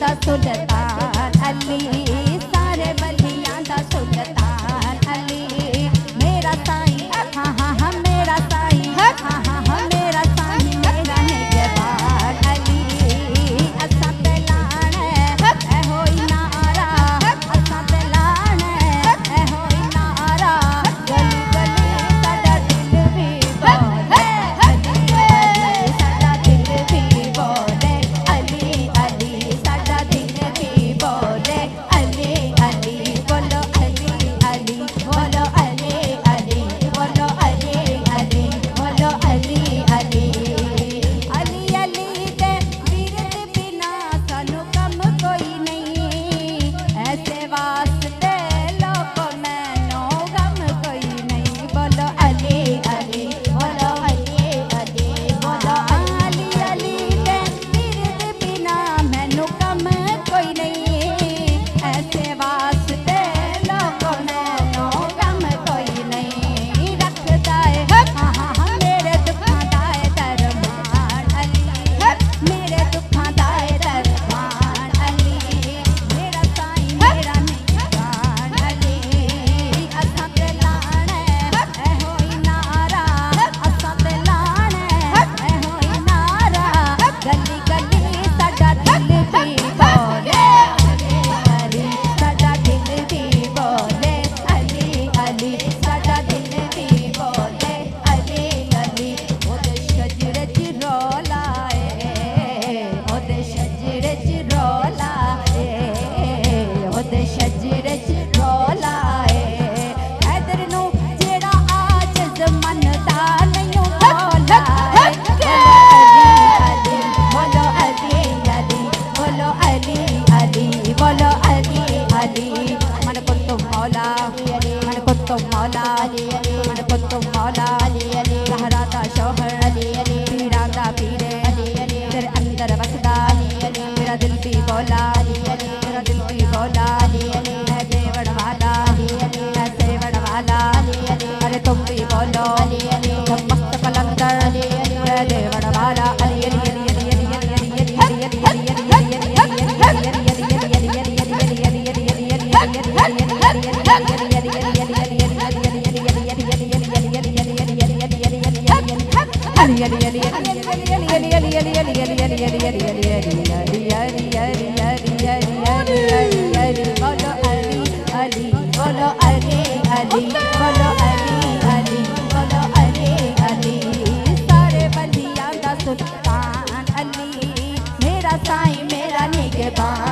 दा सुल्तान अली, सारे वलियां दा सुल्तान अली। मेरा साईं हाँ हाँ हाँ मेरा साईं हाँ हाँ हाँ मेरा साईं मेरा निगहबान अली। असां ते लाना ऐ होई नारा, असां ते लाना ऐ होई नारा। गली गली साडा दिल भी बोले अली अली, साडा दिल भी बोले अली अली, साडा दिल भी बोले अली अली। बोलो अली अली, बोलो अली अली, बोलो अली अली, बोलो अली अली। अली अली दे वीर दे बिना सानू कम कोई नहीं, ऐसे वास्ते लोगो मैनो गम कोई नहीं। बोलो अली अली, बोलो अली अली, बोलो अली अली दे वीर दे बिना मैनू कम कोई नहीं, ऐसे वास्ते लोगो मैनो गम कोई नहीं। रखदा है हाँ हाँ हाँ मेरे दुखां दा दरमान अली, मेरे दुखां दा दरमान अली। मेरा साईं मेरा निगहबान अली। असां ते लाना ऐ होई नारा, असां ते लाना ऐ होई नारा। गली गली साडा दिल भी बोले अली अली, साडा दिल भी बोले अली अली, साडा दिल भी बोले अली अली। ओदे शजरे च रौला ए, ओदे शजरे च रौला ए, ओदे शजरे च रौला ए। हैदर नू जेड़ा आजिज़ मनदा नहीं मौला ए। बोलो अली अली, बोलो अली अली, बोलो अली अली। मन को तुम मौला, मन को तुम मौला, मन को तुम मौला। ज़हरा दा शौहर पीरां दा पीरे, तेरे अंदर वसदा मेरा दिल भी बोला, मेरा दिल भी बोला। मैं देवड़ वाला, मैं सेवड़ वाला, अरे तुम भी बोलो तुम मस्त कलंदर, मैं देवड़ वाला। अली अली अली अली अली अली अली अली अली अली अली अली बोलो अली अली, बोलो अली अली, बोलो अली अली। सारे वलियां दा सुल्तान अली, मेरा साईं मेरा निगहबान।